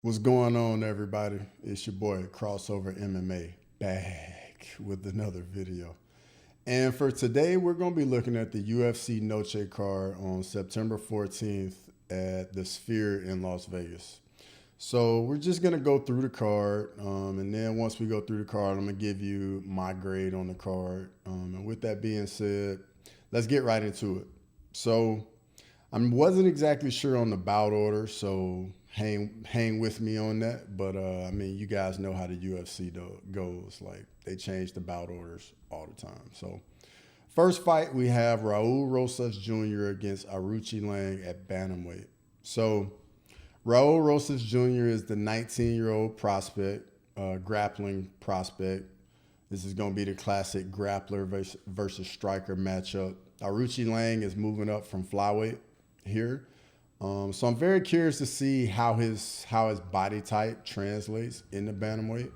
What's going on, everybody? It's your boy Crossover MMA back with another video. And for today, we're going to be looking at the UFC Noche card on September 14th at the Sphere in Las Vegas. So we're just going to go through the card, and then once we go through the card, I'm going to give you my grade on the card. And with that being said, let's get right into it. So I wasn't exactly sure on the bout order, so hang with me on that. But I mean, you guys know how the UFC goes. Like, they change the bout orders all the time. So first fight, we have Raul Rosas Jr. against Aoriqileng at bantamweight. So Raul Rosas Jr. is the 19-year-old prospect, grappling prospect. This is going to be the classic grappler versus striker matchup. Aoriqileng is moving up from flyweight here. So I'm very curious to see how his body type translates in the bantamweight.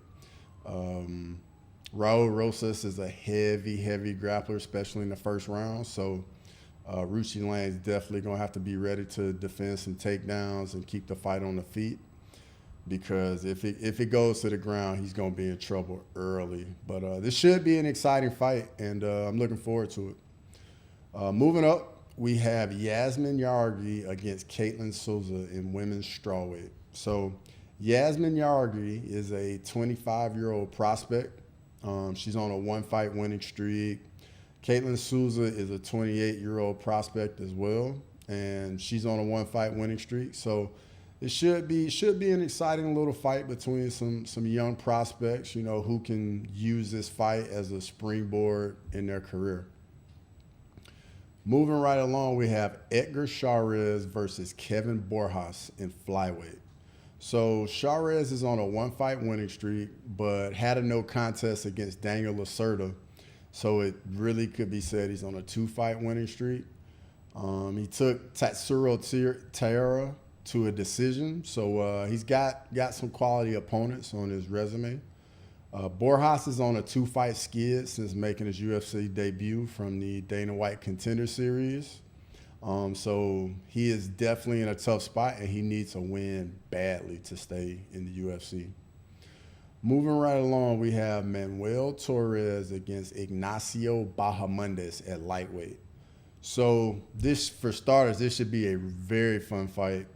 Raul Rosas is a heavy grappler, especially in the first round. So Aoriqileng is definitely going to have to be ready to defend some takedowns and keep the fight on the feet. Because if it goes to the ground, he's going to be in trouble early. But this should be an exciting fight, and I'm looking forward to it. Moving up, we have Yazmin Jauregui against Ketlen Souza in women's strawweight. So Yazmin Jauregui is a 25-year-old prospect. She's on a one-fight winning streak. Ketlen Souza is a 28-year-old prospect as well, and she's on a one-fight winning streak. So it should be an exciting little fight between some young prospects, you know, who can use this fight as a springboard in their career. Moving right along, we have Édgar Cháirez versus Kevin Borjas in flyweight. So Cháirez is on a one-fight winning streak, but had a no contest against Daniel Lacerda. So it really could be said he's on a two-fight winning streak. He took Tatsuro Taira to a decision, so he's got some quality opponents on his resume. Borjas is on a two-fight skid since making his UFC debut from the Dana White Contender Series. So he is definitely in a tough spot, and he needs a win badly to stay in the UFC. Moving right along, we have Manuel Torres against Ignacio Bahamondes at lightweight. So this, for starters, this should be a very fun fight.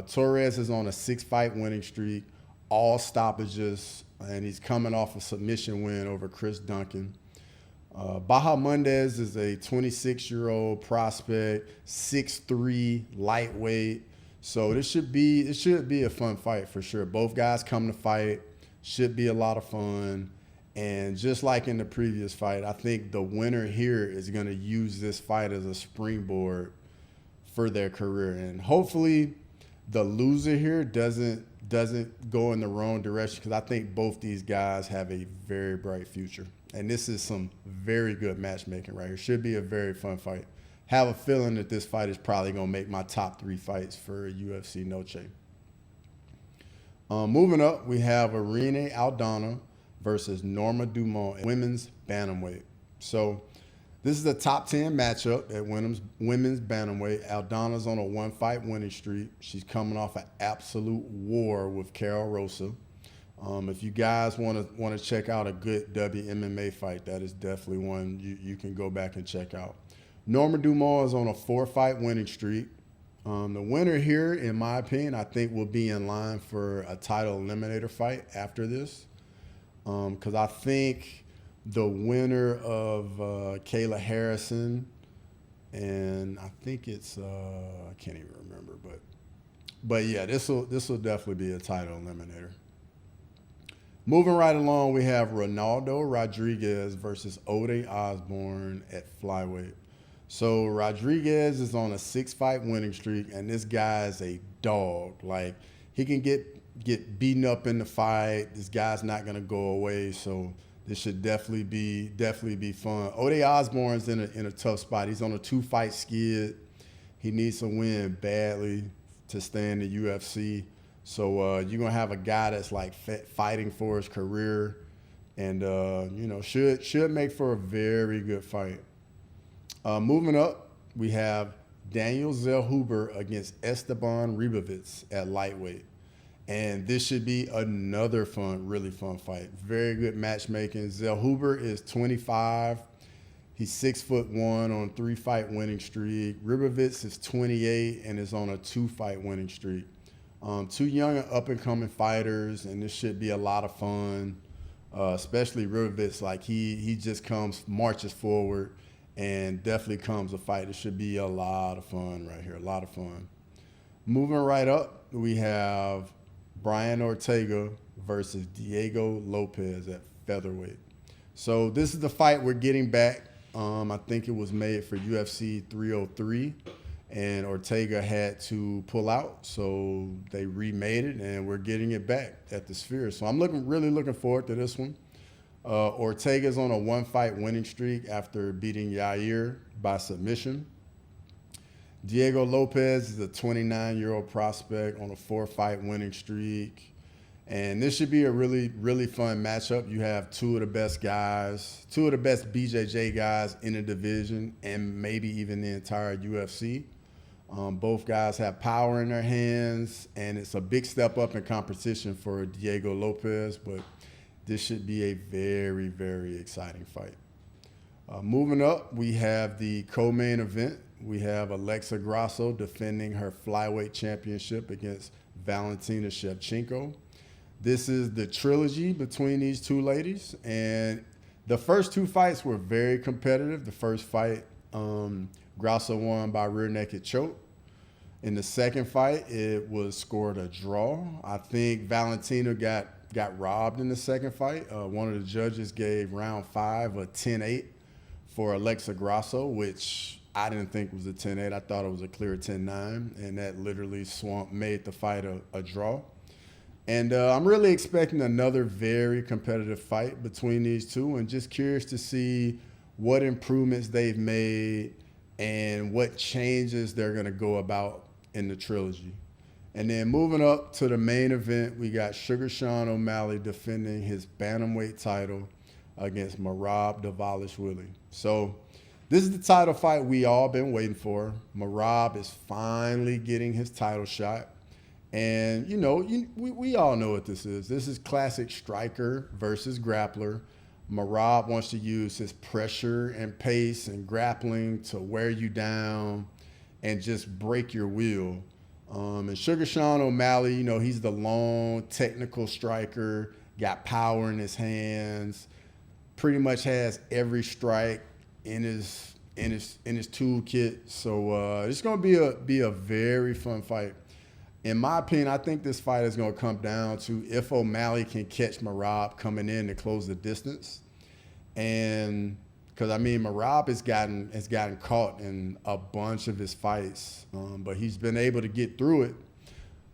Torres is on a six-fight winning streak, all stoppages, and he's coming off a submission win over Chris Duncan. Bahamondes is a 26-year-old prospect, 6'3", lightweight. So it should be a fun fight for sure. Both guys come to fight. Should be a lot of fun. And just like in the previous fight, I think the winner here is going to use this fight as a springboard for their career. And hopefully the loser here doesn't go in the wrong direction, because I think both these guys have a very bright future. And this is some very good matchmaking right here. Should be a very fun fight. Have a feeling that this fight is probably going to make my top 3 fights for UFC Noche. Moving up, we have Irene Aldana versus Norma Dumont at women's bantamweight. So this is a top 10 matchup at women's bantamweight. Aldana's on a one-fight winning streak. She's coming off an absolute war with Carol Rosa. If you guys want to check out a good WMMA fight, that is definitely one you can go back and check out. Norma Dumont is on a 4-fight winning streak. The winner here, in my opinion, I think will be in line for a title eliminator fight after this, because I think the winner of Kayla Harrison, and I think it's I can't even remember, but yeah, this will definitely be a title eliminator. Moving right along, we have Ronaldo Rodriguez versus Osbourne at flyweight. So Rodriguez is on a 6-fight winning streak, and this guy is a dog. Like, he can get beaten up in the fight. This guy's not gonna go away. So this should definitely be fun. Osbourne's in a tough spot. He's on a 2-fight skid. He needs to win badly to stay in the UFC. So you're gonna have a guy that's like fighting for his career, and you know, should make for a very good fight. Moving up, we have Daniel Zellhuber against Esteban Ribovics at lightweight. And this should be another really fun fight. Very good matchmaking. Zellhuber is 25. He's 6'1" on a 3-fight winning streak. Ribovics is 28 and is on a 2-fight winning streak. Two young and up-and-coming fighters, and this should be a lot of fun. Especially Ribovics, like he just marches forward, and definitely comes a fight. It should be a lot of fun right here, a lot of fun. Moving right up, we have Brian Ortega versus Diego Lopes at featherweight. So this is the fight we're getting back. I think it was made for UFC 303, and Ortega had to pull out, so they remade it, and we're getting it back at the Sphere. So I'm really looking forward to this one. Ortega's on a 1-fight winning streak after beating Yair by submission. Diego Lopes is a 29-year-old prospect on a 4-fight winning streak. And this should be a really fun matchup. You have two of the best BJJ guys in the division, and maybe even the entire UFC. Both guys have power in their hands, and it's a big step up in competition for Diego Lopes, but this should be a very exciting fight. Moving up, we have the co-main event. We have Alexa Grasso defending her flyweight championship against Valentina Shevchenko. This is the trilogy between these two ladies, and the first two fights were very competitive. The first fight, Grasso won by rear naked choke. In the second fight, it was scored a draw. I think Valentina got robbed in the second fight. One of the judges gave round 5 a 10-8 for Alexa Grasso, which I didn't think was a 10-8. I thought it was a clear 10-9, and that literally made the fight a draw. And I'm really expecting another very competitive fight between these two, and just curious to see what improvements they've made and what changes they're going to go about in the trilogy. And then moving up to the main event, we got Sugar Sean O'Malley defending his bantamweight title against Merab Dvalishvili. So this is the title fight we all been waiting for. Merab is finally getting his title shot. And, we all know what this is. This is classic striker versus grappler. Merab wants to use his pressure and pace and grappling to wear you down and just break your will. And Sugar Sean O'Malley, he's the long, technical striker, got power in his hands, pretty much has every strike in his toolkit. So it's going to be a very fun fight. In my opinion, I think this fight is going to come down to if O'Malley can catch Merab coming in and close the distance. And because, Merab has gotten caught in a bunch of his fights, but he's been able to get through it.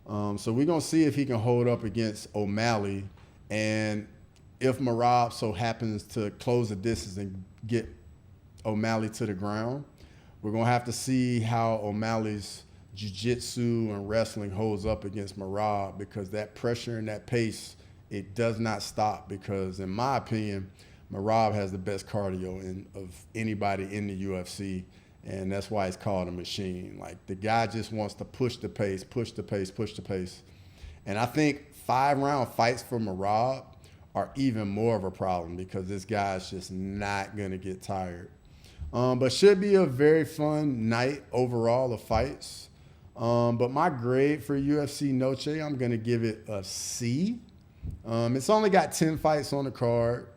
So we're going to see if he can hold up against O'Malley. And if Merab so happens to close the distance and get O'Malley to the ground, we're going to have to see how O'Malley's jiu-jitsu and wrestling holds up against Merab, because that pressure and that pace, it does not stop, because in my opinion, Merab has the best cardio of anybody in the UFC, and that's why it's called a machine. Like, the guy just wants to push the pace. And I think 5-round fights for Merab are even more of a problem, because this guy's just not going to get tired. But should be a very fun night overall of fights. But my grade for UFC Noche, I'm going to give it a C. It's only got 10 fights on the card.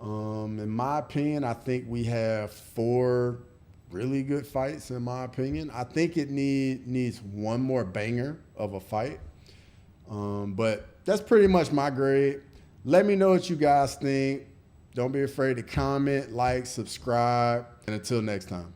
In my opinion, I think we have 4 really good fights, in my opinion. I think it needs one more banger of a fight. But that's pretty much my grade. Let me know what you guys think. Don't be afraid to comment, like, subscribe, and until next time.